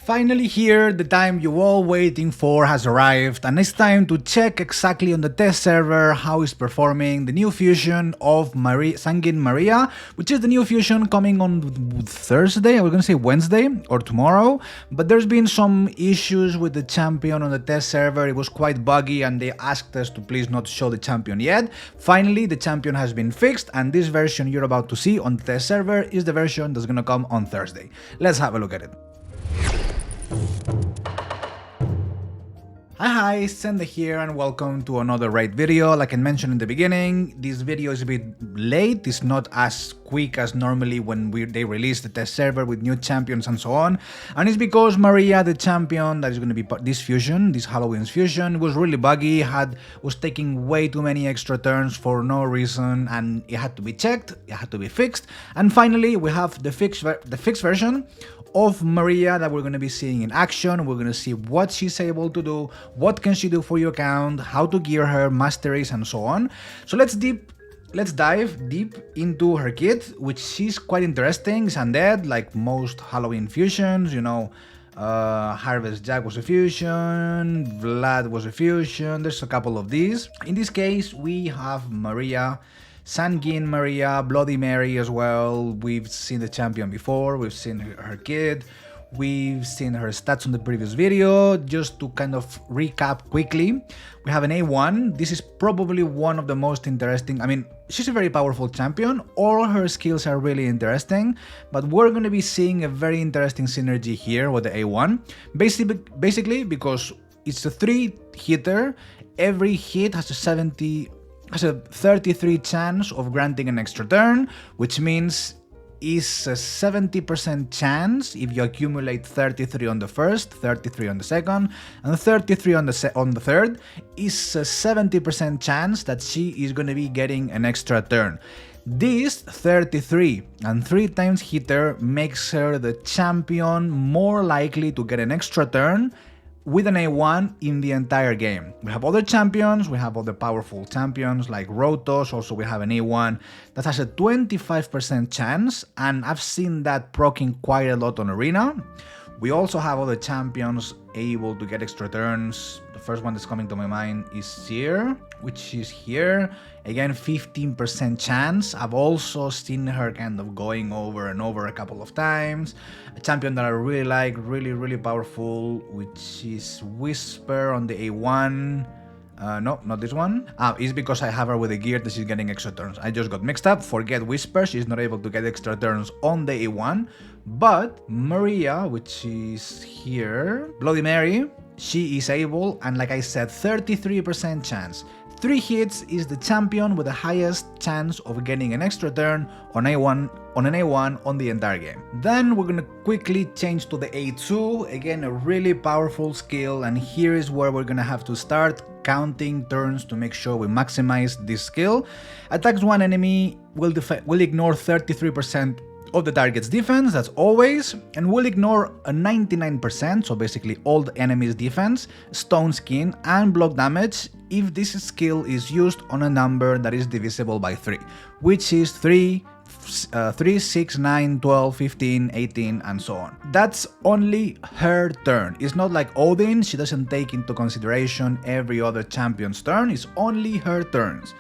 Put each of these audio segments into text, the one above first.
Finally here, the time you all waiting for has arrived, and it's time to check exactly on the test server how it's performing the new fusion of Sanguine Maria, which is the new fusion coming on Thursday, I was gonna say Wednesday or tomorrow, but there's been some issues with the champion on the test server. It was quite buggy and they asked us to please not show the champion yet. Finally, the champion has been fixed, and this version you're about to see on the test server is the version that's gonna come on Thursday. Let's have a look at it. Hi, Senda here and welcome to another raid video. Like I mentioned in the beginning, this video is a bit late. It's not as quick as normally when they release the test server with new champions and so on. And it's because Maria, the champion that is going to be this fusion, this Halloween's fusion, was really buggy, was taking way too many extra turns for no reason, and it had to be checked, it had to be fixed. And finally, we have the fixed version of Maria that we're going to be seeing in action. We're going to see what she's able to do, what can she do for your account, how to gear her, masteries and so on. So let's dive deep into her kit, which is quite interesting. It's undead, like most Halloween fusions, you know. Harvest Jack was a fusion, Vlad was a fusion, there's a couple of these. In this case, we have Maria, Sanguine Maria, Bloody Mary as well. We've seen the champion before, we've seen her kit, we've seen her stats on the previous video. Just to kind of recap quickly, we have an A1. This is probably one of the most interesting. I mean, she's a very powerful champion, all her skills are really interesting, but we're going to be seeing a very interesting synergy here with the A1. Basically because it's a 3-hitter, every hit has a 33 chance of granting an extra turn, which means is a 70% chance if you accumulate 33 on the first, 33 on the second, and 33 on the third, is a 70% chance that she is going to be getting an extra turn. This 33 and 3 times hitter makes her the champion more likely to get an extra turn with an A1 in the entire game. We have other champions, we have other powerful champions like Rotos, also we have an A1 that has a 25% chance, and I've seen that proccing quite a lot on Arena. We also have other champions able to get extra turns. The first one that's coming to my mind is Seer, which is here. Again, 15% chance. I've also seen her kind of going over and over a couple of times. A champion that I really like, really powerful, which is Whisper on the A1. No, not this one. It's because I have her with a gear that she's getting extra turns. I just got mixed up. Forget Whisper, she's not able to get extra turns on the A1. But Maria, which is here, Bloody Mary, she is able, and like I said, 33% chance. 3 hits is the champion with the highest chance of getting an extra turn on an A1 on the entire game. Then we're gonna quickly change to the A2, again a really powerful skill, and here is where we're gonna have to start counting turns to make sure we maximize this skill. Attacks one enemy, will ignore 33% of the target's defense, that's always, and will ignore a 99%, so basically all the enemy's defense, stone skin, and block damage if this skill is used on a number that is divisible by 3, which is 3, 6, 9, 12, 15, 18, and so on. That's only her turn. It's not like Odin, she doesn't take into consideration every other champion's turn, it's only her turns.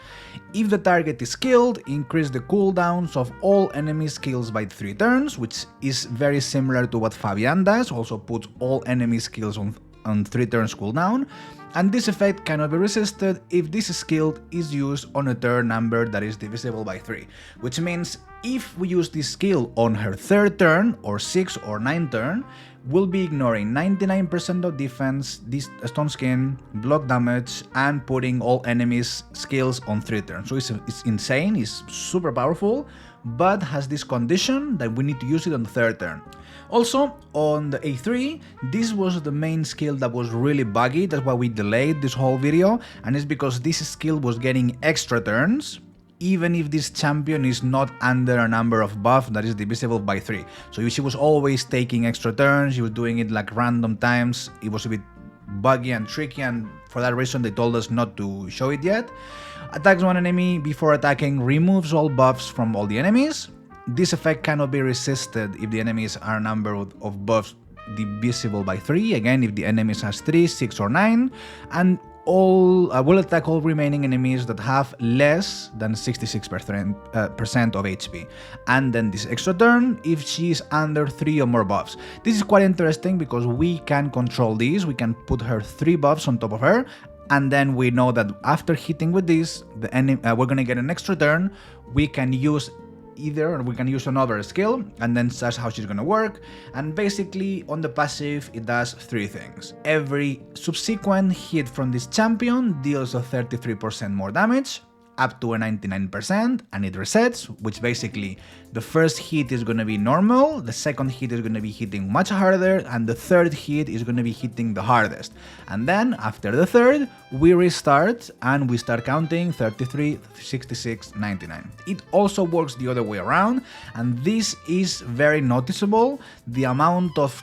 If the target is skilled, increase the cooldowns of all enemy skills by 3 turns, which is very similar to what Fabian does, also puts all enemy skills on 3 turns cooldown. And this effect cannot be resisted if this skill is used on a turn number that is divisible by 3, which means if we use this skill on her 3rd turn, or 6th or 9th turn, we'll be ignoring 99% of defense, this stone skin, block damage, and putting all enemies' skills on 3 turns. So it's insane, it's super powerful, but has this condition that we need to use it on the 3rd turn. Also, on the A3, this was the main skill that was really buggy, that's why we delayed this whole video, and it's because this skill was getting extra turns, even if this champion is not under a number of buff that is divisible by 3. So she was always taking extra turns, she was doing it like random times, it was a bit buggy and tricky, and for that reason they told us not to show it yet. Attacks one enemy before attacking, removes all buffs from all the enemies. This effect cannot be resisted if the enemies are a number of buffs divisible by 3, again if the enemies has 3, 6 or 9, and all will attack all remaining enemies that have less than 66% of HP. And then this extra turn if she is under 3 or more buffs. This is quite interesting because we can control this, we can put her 3 buffs on top of her, and then we know that after hitting with this, the enemy, we're gonna get an extra turn. We can use either, or we can use another skill, and then that's how she's gonna work. And basically on the passive it does 3 things. Every subsequent hit from this champion deals a 33% more damage, up to a 99%, and it resets, which basically the first hit is gonna be normal, the second hit is gonna be hitting much harder, and the third hit is gonna be hitting the hardest. And then after the third, we restart and we start counting 33, 66, 99. It also works the other way around, and this is very noticeable. The amount of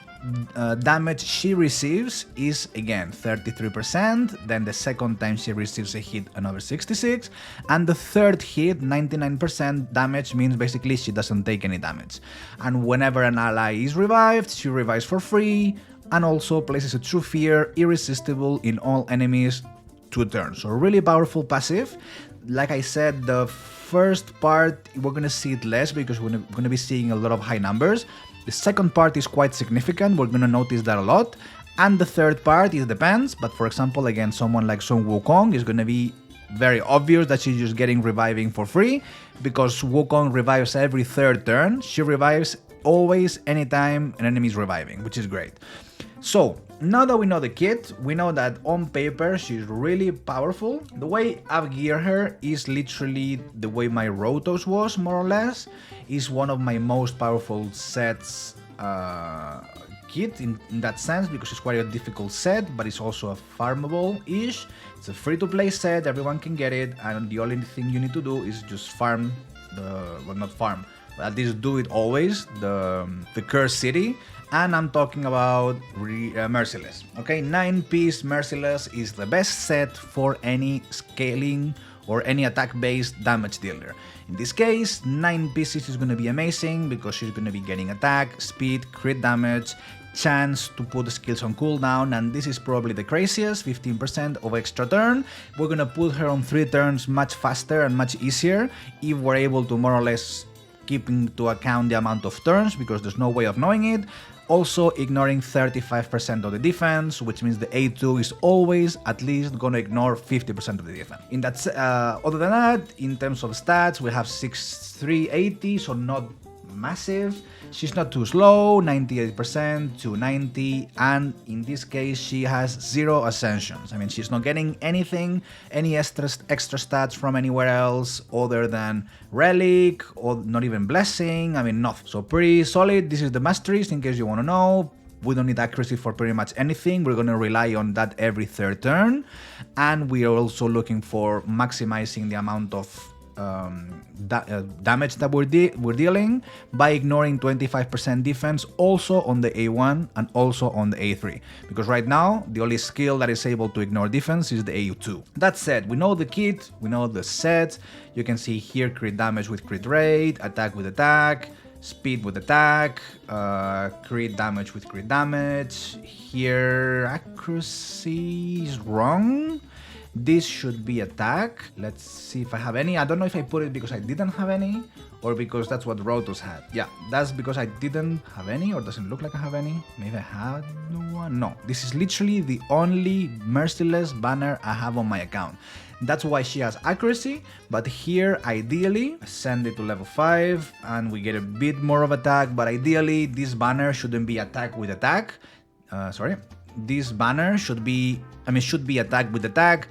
damage she receives is again 33%, then the second time she receives a hit another 66, and the third hit 99% damage means basically she doesn't take any damage. And whenever an ally is revived, she revives for free, and also places a true fear irresistible in all enemies 2 turns. So really powerful passive. Like I said, the first part we're gonna see it less because we're gonna be seeing a lot of high numbers. The second part is quite significant, we're gonna notice that a lot, and the third part, it depends, but for example again someone like Sun Wukong is gonna be very obvious that she's just getting reviving for free, because Wukong revives every third turn, she revives always anytime an enemy is reviving, which is great. So now that we know the kit, we know that on paper she's really powerful. The way I've geared her is literally the way my Rotos was, more or less. Is one of my most powerful sets kit in that sense, because it's quite a difficult set, but it's also a farmable-ish. It's a free-to-play set, everyone can get it, and the only thing you need to do is just farm well, not farm, but at least do it always, the Cursed City. And I'm talking about Merciless. Okay, 9-piece Merciless is the best set for any scaling or any attack-based damage dealer. In this case, 9 pieces is going to be amazing because she's going to be getting attack, speed, crit damage, chance to put the skills on cooldown, and this is probably the craziest, 15% of extra turn. We're going to put her on 3 turns much faster and much easier if we're able to more or less keep into account the amount of turns, because there's no way of knowing it. Also ignoring 35% of the defense, which means the A2 is always at least gonna ignore 50% of the defense. In that, other than that, in terms of stats, we have 6380, so not massive. She's not too slow, 98% to 90, and in this case she has 0 ascensions. I mean, she's not getting anything, any extra stats from anywhere else other than relic or not even blessing. I mean, nothing. So pretty solid. This is the masteries, in case you want to know. We don't need accuracy for pretty much anything. We're going to rely on that every third turn, and we are also looking for maximizing the amount of damage that we're dealing by ignoring 25% defense also on the A1 and also on the A3, because right now the only skill that is able to ignore defense is the A2. That said, we know the kit, we know the set. You can see here crit damage with crit rate, attack with attack, speed with attack, crit damage with crit damage. Here accuracy is wrong. This should be attack. Let's see if I have any. I don't know if I put it because I didn't have any or because that's what Rotos had. Yeah, that's because I didn't have any, or doesn't look like I have any. Maybe I had one. No, this is literally the only Merciless banner I have on my account. That's why she has accuracy, but here ideally send it to level 5 and we get a bit more of attack, but ideally this banner shouldn't be attack with attack. This banner should be attack with attack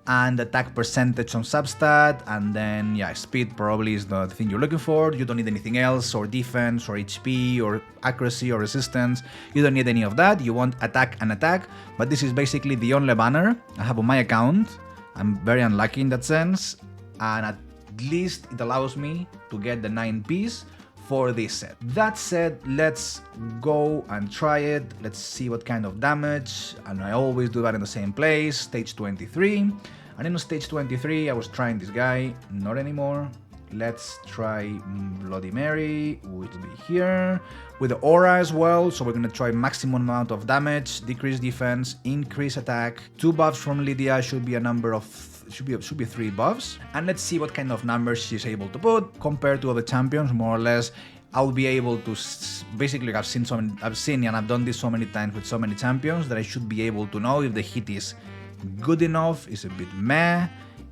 and attack percentage on substat, and then yeah, speed probably is the thing you're looking for. You don't need anything else, or defense or HP or accuracy or resistance. You don't need any of that. You want attack and attack, but this is basically the only banner I have on my account. I'm very unlucky in that sense, and at least it allows me to get the 9-piece for this set. That said, let's go and try it. Let's see what kind of damage, and I always do that in the same place, stage 23. And in stage 23 I was trying this guy, not anymore. let's try Bloody Mary, which will be here, with the aura as well. So we're gonna try maximum amount of damage, decrease defense, increase attack. 2 buffs from Lydia should be a number of should be 3 buffs, and let's see what kind of numbers she's able to put compared to other champions. More or less, I'll be able to basically I've seen and I've done this so many times with so many champions that I should be able to know if the hit is good enough, is a bit meh,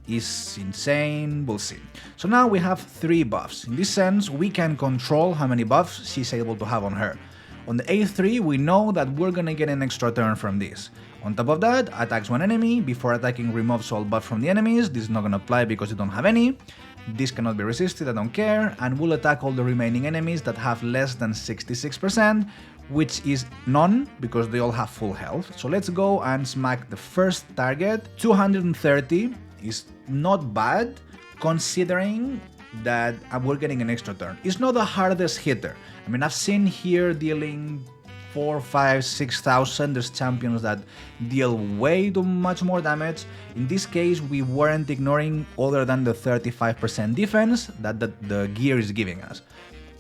is insane, we'll see. So now we have 3 buffs. In this sense, we can control how many buffs she's able to have on her. On the A3, we know that we're gonna get an extra turn from this. On top of that, attacks one enemy. Before attacking, removes all buff from the enemies. This is not gonna apply because you don't have any. This cannot be resisted, I don't care. And will attack all the remaining enemies that have less than 66%, which is none because they all have full health. So let's go and smack the first target. 230 is not bad considering that we're getting an extra turn. It's not the hardest hitter. I mean, I've seen here dealing 4, 5, 6,000. There's champions that deal way too much more damage. In this case, we weren't ignoring other than the 35% defense that the gear is giving us.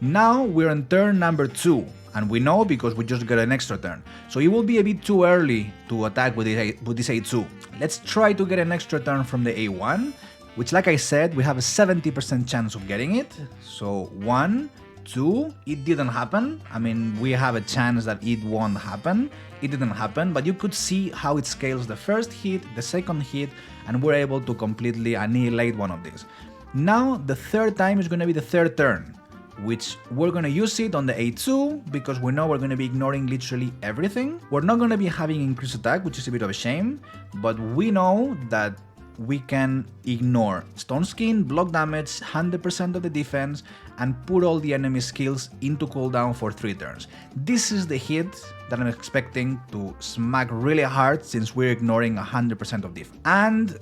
Now we're on turn number 2, and we know because we just got an extra turn. So it will be a bit too early to attack with this A2. Let's try to get an extra turn from the A1, which, like I said, we have a 70% chance of getting it. So 1, 2, it didn't happen. I mean, we have a chance that it won't happen. It didn't happen, but you could see how it scales the first hit, the second hit, and we're able to completely annihilate one of these. Now, the third time is going to be the third turn, which we're going to use it on the A2 because we know we're going to be ignoring literally everything. We're not going to be having increased attack, which is a bit of a shame, but we know that we can ignore Stone Skin, block damage, 100% of the defense, and put all the enemy skills into cooldown for 3 turns. This is the hit that I'm expecting to smack really hard since we're ignoring 100% of defense. And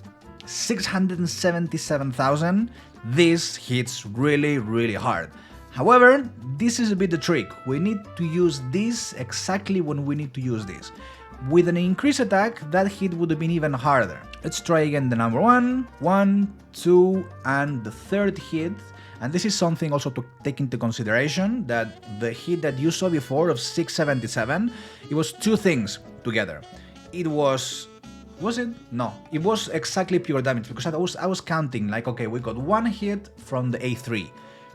677,000, this hits really hard. However, this is a bit the trick. We need to use this exactly when we need to use this. With an increased attack, that hit would have been even harder. Let's try again the number 1, 1, 2, and the third hit. And this is something also to take into consideration, that the hit that you saw before of 677, it was 2 things together. It was it? No, it was exactly pure damage because I was counting like, okay, we got 1 hit from the A3,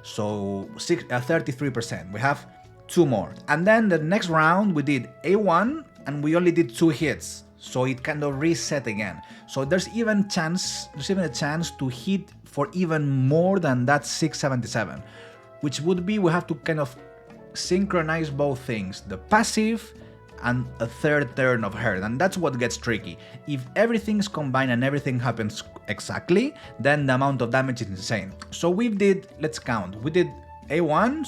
so 33%. We have 2 more. And then the next round we did A1 and we only did 2 hits. So it kind of reset again. So there's even a chance to hit for even more than that 677, which would be we have to kind of synchronize both things, the passive and a third turn of her, and that's what gets tricky. If everything's combined and everything happens exactly, then the amount of damage is insane. So we did, let's count, we did A1,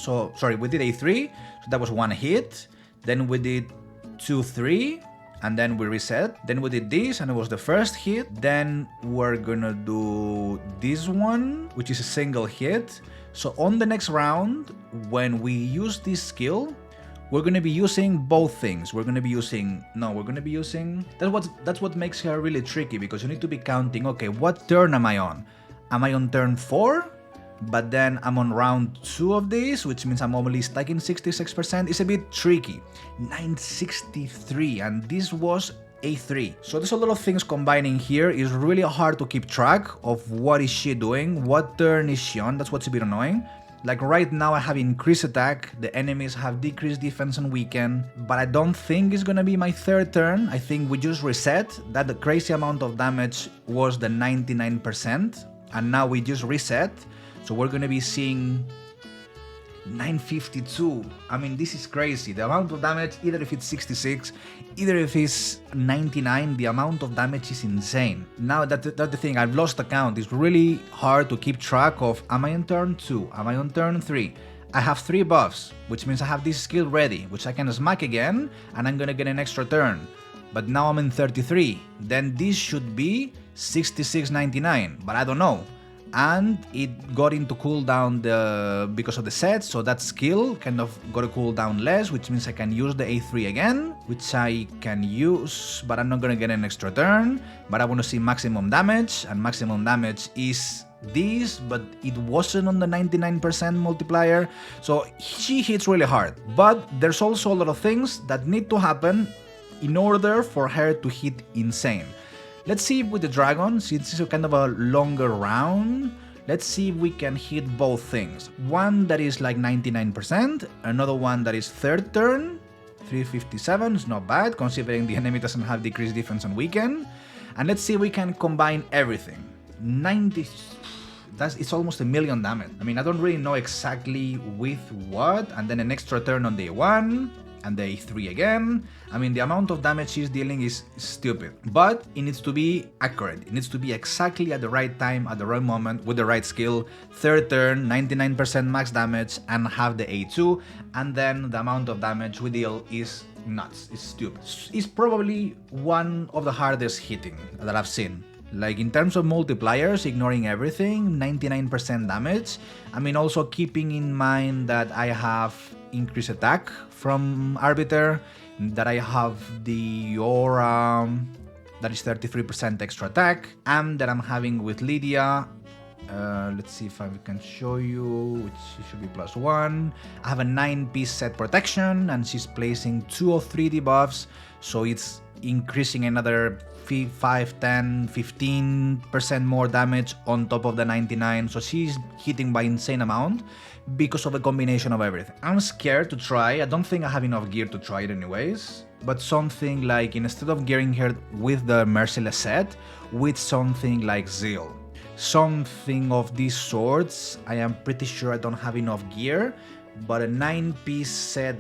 we did A3, so that was 1 hit, then we did 2, 3, and then we reset, then we did this and it was the first hit, then we're gonna do this one, which is a single hit. So on the next round, when we use this skill, we're gonna be using both things. That's what makes her really tricky, because you need to be counting, okay, what turn am I on? Am I on turn 4? But then I'm on round 2 of this, which means I'm only stacking 66%. It's a bit tricky. 963, and this was A3. So there's a lot of things combining here. It's really hard to keep track of what is she doing, what turn is she on. That's what's a bit annoying. Like right now I have increased attack, the enemies have decreased defense and weaken, but I don't think it's gonna be my third turn. I think we just reset. That the crazy amount of damage was the 99%, and now we just reset. So we're gonna be seeing 952. I mean, this is crazy. The amount of damage, either if it's 66, either if it's 99, the amount of damage is insane. Now that's the thing, I've lost the count. It's really hard to keep track of, am I on turn 2? Am I on turn 3? I have 3 buffs, which means I have this skill ready, which I can smack again, and I'm gonna get an extra turn. But now I'm in 33. Then this should be 66.99, but I don't know. And it got into cooldown because of the set, so that skill kind of got a cooldown less, which means I can use the A3 again, which I can use, but I'm not gonna get an extra turn. But I want to see maximum damage, and maximum damage is this, but it wasn't on the 99% multiplier. So she hits really hard, but there's also a lot of things that need to happen in order for her to hit insane. Let's see with the dragon, since it's a kind of a longer round, let's see if we can hit both things. One that is like 99%, another one that is third turn, 357 is not bad considering the enemy doesn't have decreased defense on weekend. And let's see if we can combine everything. 90, it's almost 1,000,000 damage. I mean, I don't really know exactly with what, and then an extra turn on day 1, and day 3 again. I mean, the amount of damage she's dealing is stupid, but it needs to be accurate. It needs to be exactly at the right time, at the right moment, with the right skill. Third turn, 99% max damage, and have the A2, and then the amount of damage we deal is nuts. It's stupid. It's probably one of the hardest hitting that I've seen. Like in terms of multipliers, ignoring everything, 99% damage. I mean, also keeping in mind that I have increased attack from Arbiter, that I have the aura that is 33% extra attack, and that I'm having with Lydia. Let's see if I can show you, which should be +1. I have a 9-piece set protection, and she's placing 2 or 3 debuffs, so it's increasing another 5, 10, 15% more damage on top of the 99, so she's hitting by insane amount because of a combination of everything. I'm scared to try, I don't think I have enough gear to try it anyways, but something like, instead of gearing her with the Merciless set, with something like Zeal. Something of these sorts. I am pretty sure I don't have enough gear, but a 9-piece set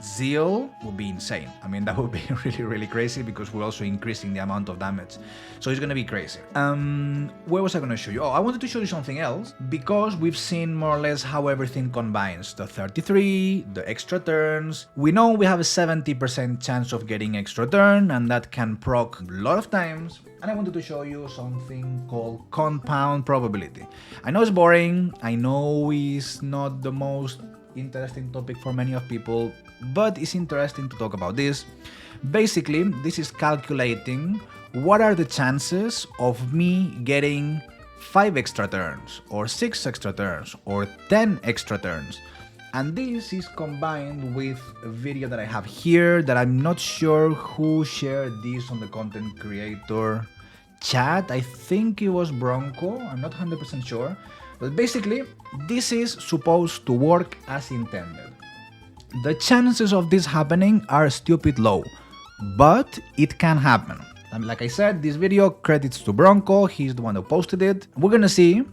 Zeal would be insane. I mean, that would be really crazy because we're also increasing the amount of damage. So it's gonna be crazy. Where was I gonna show you? Oh, I wanted to show you something else because we've seen more or less how everything combines. The 33, the extra turns. We know we have a 70% chance of getting extra turn, and that can proc a lot of times. And I wanted to show you something called compound probability. I know it's boring, I know it's not the most interesting topic for many of people, but it's interesting to talk about this. Basically, this is calculating what are the chances of me getting 5 extra turns, or 6 extra turns, or 10 extra turns. And this is combined with a video that I have here that I'm not sure who shared this on the content creator chat. I think it was Bronco, I'm not 100% sure. But basically, this is supposed to work as intended. The chances of this happening are stupid low, but it can happen. And like I said, this video, credits to Bronco, he's the one who posted it. We're gonna see,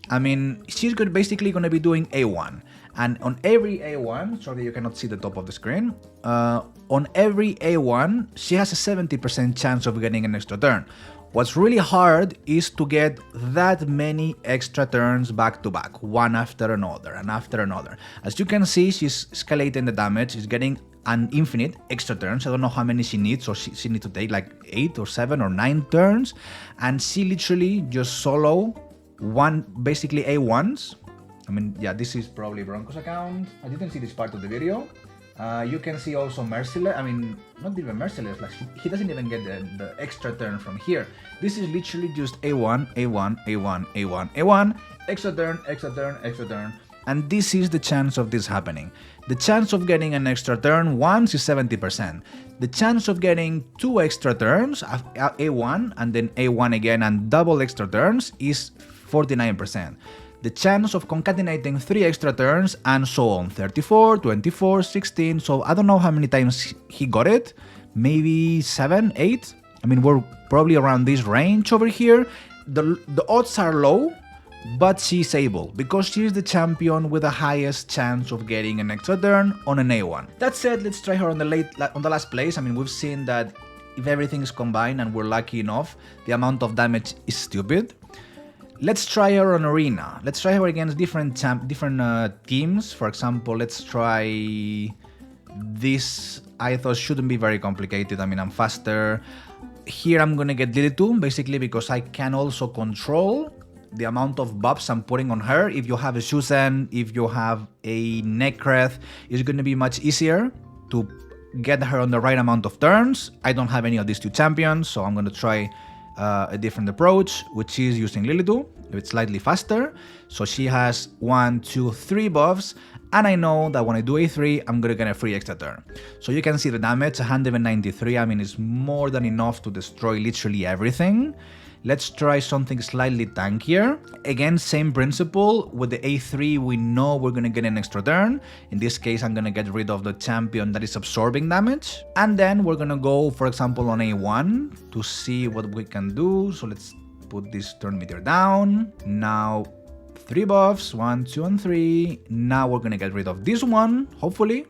I mean, she's basically gonna be doing A1. And on every A1, sorry you cannot see the top of the screen, on every A1, she has a 70% chance of getting an extra turn. What's really hard is to get that many extra turns back to back, one after another and after another. As you can see, she's escalating the damage, she's getting an infinite extra turns. I don't know how many she needs, so she needs to take like 8 or 7 or 9 turns, and she literally just solo basically A1s. I mean, yeah, this is probably Bronco's account. I didn't see this part of the video. You can see also Merciless, I mean, not even Merciless, like he doesn't even get the extra turn from here. This is literally just A1, A1, A1, A1, A1, extra turn, extra turn, extra turn. And this is the chance of this happening. The chance of getting an extra turn once is 70%. The chance of getting 2 extra turns, A1 and then A1 again and double extra turns, is 49%. The chance of concatenating 3 extra turns, and so on, 34, 24, 16, so I don't know how many times he got it, maybe 7, 8? I mean, we're probably around this range over here. The odds are low, but she's able, because she's the champion with the highest chance of getting an extra turn on an A1. That said, let's try her on the last place. I mean, we've seen that if everything is combined and we're lucky enough, the amount of damage is stupid. Let's try her on Arena. Let's try her against different teams. For example, let's try this. I thought shouldn't be very complicated. I mean, I'm faster. Here I'm gonna get Lilitu, basically because I can also control the amount of buffs I'm putting on her. If you have a Shusen, if you have a Necreth, it's gonna be much easier to get her on the right amount of turns. I don't have any of these 2 champions, so I'm gonna try a different approach, which is using Lilitu. It's slightly faster. So she has 1, 2, 3 buffs. And I know that when I do A3, I'm gonna get a free extra turn. So you can see the damage, 193, I mean, it's more than enough to destroy literally everything. Let's try something slightly tankier. Again, same principle. With the A3, we know we're gonna get an extra turn. In this case, I'm gonna get rid of the champion that is absorbing damage. And then we're gonna go, for example, on A1 to see what we can do. So let's put this turn meter down. Now, 3 buffs, 1, 2, and 3. Now we're gonna get rid of this one, hopefully.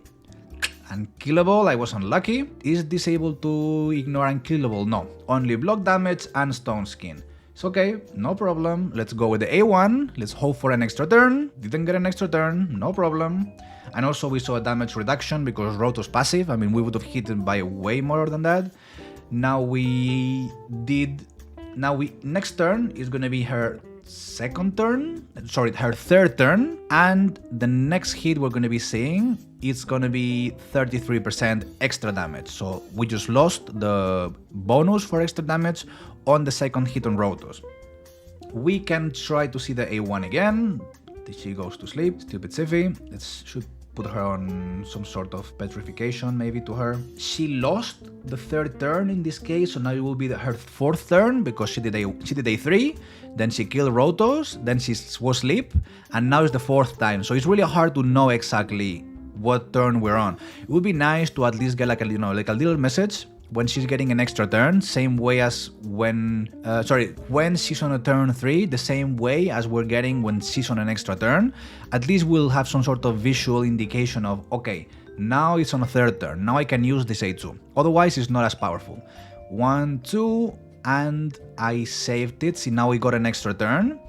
Unkillable, I was unlucky. Is this able to ignore unkillable? No, only block damage and stone skin. It's okay, no problem. Let's go with the A1. Let's hope for an extra turn. Didn't get an extra turn, no problem. And also we saw a damage reduction because Roto's passive. I mean, we would have hit it by way more than that. Next turn is gonna be her her third turn, and the next hit we're going to be seeing, it's going to be 33% extra damage. So we just lost the bonus for extra damage on the second hit on Rotos. We can try to see the A1 again. She goes to sleep, stupid Siffy. Should put her on some sort of petrification maybe to her. She lost the third turn in this case, so now it will be her fourth turn because she did A3, then she killed Rotos, then she was asleep, and now it's the fourth time. So it's really hard to know exactly what turn we're on. It would be nice to at least get like a little message when she's getting an extra turn, same way as when she's on a turn 3, the same way as we're getting when she's on an extra turn. At least we'll have some sort of visual indication of, okay, now it's on a third turn, now I can use this A2. Otherwise, it's not as powerful. 1, 2, and I saved it. See, now we got an extra turn.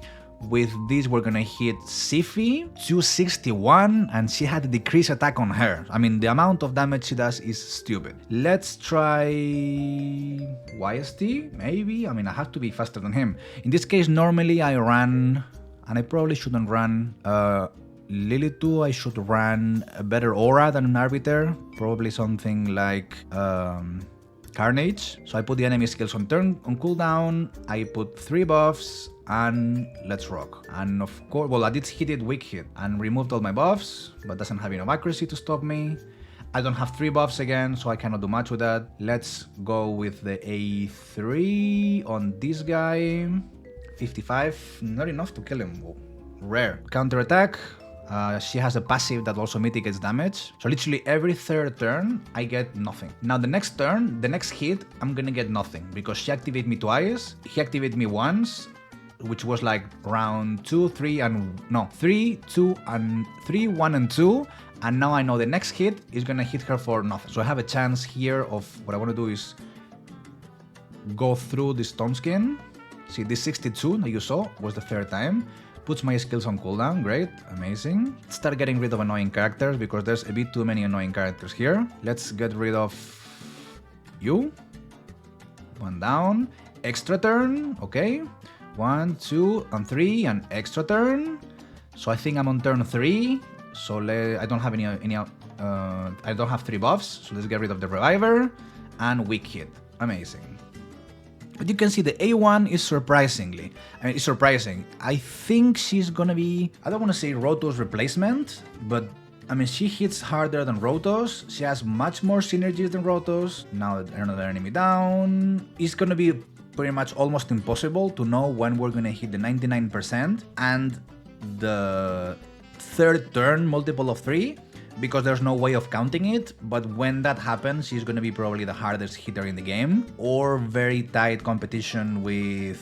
With this, we're gonna hit Siffy, 261, and she had a decreased attack on her. I mean, the amount of damage she does is stupid. Let's try YST, maybe? I mean, I have to be faster than him. In this case, normally I run, and I probably shouldn't run Lilitu. I should run a better aura than an Arbiter, probably something like Carnage. So I put the enemy skills on cooldown, I put 3 buffs, and let's rock. And of course, well, I did hit it weak hit and removed all my buffs, but doesn't have enough accuracy to stop me. I don't have 3 buffs again, so I cannot do much with that. Let's go with the A3 on this guy. 55, not enough to kill him. Whoa. Rare. Counter attack. She has a passive that also mitigates damage. So literally every third turn, I get nothing. Now the next turn, the next hit, I'm gonna get nothing because she activated me twice. He activated me once, which was like round 2, 3, and no, 3, 2, and 3, 1, and 2. And now I know the next hit is gonna hit her for nothing. So I have a chance here of what I wanna do is go through the stone skin. See, this 62 that you saw was the third time. Puts my skills on cooldown, great, amazing. Start getting rid of annoying characters because there's a bit too many annoying characters here. Let's get rid of you. 1 down, extra turn, okay. 1, 2, and 3, and extra turn. So I think I'm on turn 3. So I don't have I don't have 3 buffs. So let's get rid of the reviver and weak hit. Amazing. But you can see the A1 is it's surprising. I think she's gonna be, I don't want to say Roto's replacement, but I mean, she hits harder than Rotos. She has much more synergies than Rotos. Now another enemy down. It's gonna be pretty much almost impossible to know when we're gonna hit the 99% and the third turn multiple of 3. Because there's no way of counting it, but when that happens, she's gonna be probably the hardest hitter in the game, or very tight competition with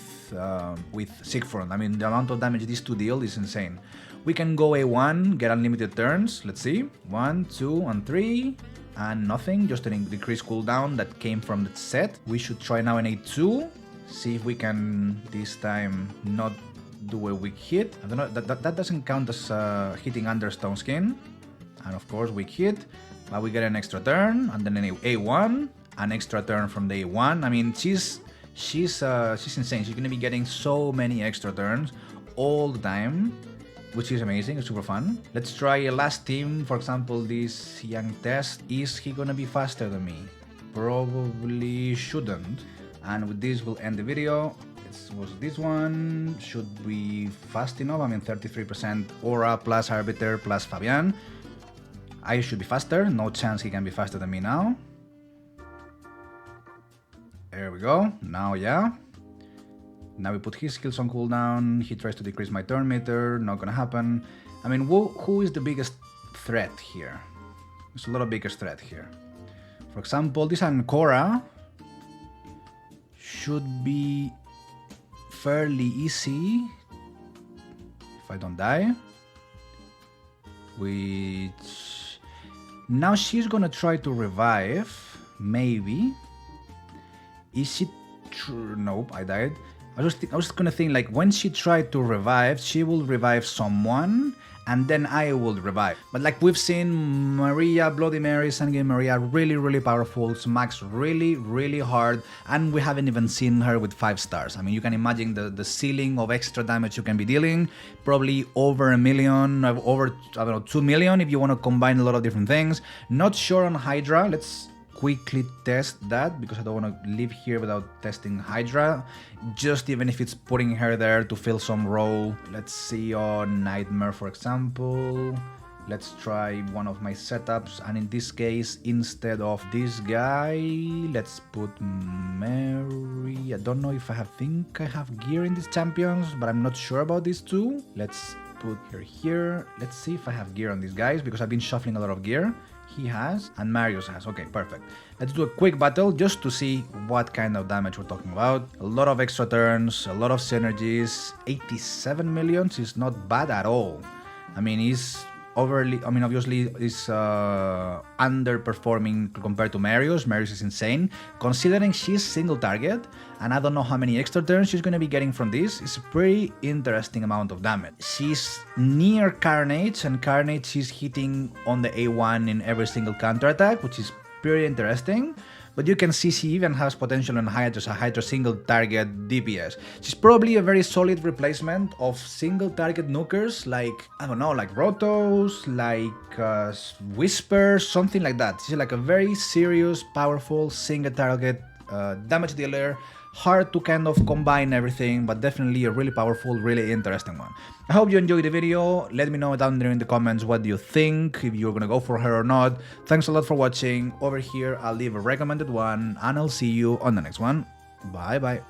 Siegfried. I mean, the amount of damage these two deal is insane. We can go A1, get unlimited turns, let's see. 1, 2, and 3, and nothing, just an decreased cooldown that came from the set. We should try now an A2, see if we can this time not do a weak hit. I don't know, that doesn't count as hitting under stone skin. And of course weak hit, but we get an extra turn, and then an A1, an extra turn from the A1. I mean, she's insane. She's gonna be getting so many extra turns all the time, which is amazing. It's super fun. Let's try a last team. For example, this young test. Is he gonna be faster than me? Probably shouldn't. And with this, we'll end the video. Was this one should be fast enough. I mean, 33% Aura plus Arbiter plus Fabian. I should be faster. No chance he can be faster than me now. There we go. Now, yeah. Now we put his skills on cooldown. He tries to decrease my turn meter. Not gonna happen. I mean, who is the biggest threat here? There's a lot of biggest threat here. For example, this Ancora should be fairly easy if I don't die. Which now she's gonna try to revive, maybe. Is she true? Nope, I died. I was gonna think like when she tried to revive, she will revive someone and then I will revive. But like we've seen, Maria, Bloody Mary, Sanguine Maria, really powerful, smacks really hard, and we haven't even seen her with 5 stars. I mean, you can imagine the ceiling of extra damage you can be dealing, probably over 1 million, over, I don't know, 2 million if you want to combine a lot of different things. Not sure on Hydra. Let's quickly test that because I don't want to leave here without testing Hydra, just even if it's putting her there to fill some role. Let's see on Nightmare, for example. Let's try one of my setups, and in this case, instead of this guy, let's put Mary. I don't know if I think I have gear in these champions, but I'm not sure about these two. Let's put her here. Let's see if I have gear on these guys because I've been shuffling a lot of gear. He has, and Marius has. Okay, perfect. Let's do a quick battle just to see what kind of damage we're talking about. A lot of extra turns, a lot of synergies. 87 millions is not bad at all. I mean, he's overly, I mean, obviously is underperforming compared to Marius. Marius is insane. Considering she's single target, and I don't know how many extra turns she's going to be getting from this, it's a pretty interesting amount of damage. She's near Carnage, and Carnage is hitting on the A1 in every single counter attack, which is pretty interesting. But you can see she even has potential on Hydra, a Hydra single target DPS. She's probably a very solid replacement of single target nukers like, I don't know, like Rotos, like Whisper, something like that. She's like a very serious, powerful single target damage dealer. Hard to kind of combine everything, but definitely a really powerful, really interesting one. I hope you enjoyed the video. Let me know down there in the comments what do you think, if you're gonna go for her or not. Thanks a lot for watching. Over here, I'll leave a recommended one, and I'll see you on the next one. Bye bye.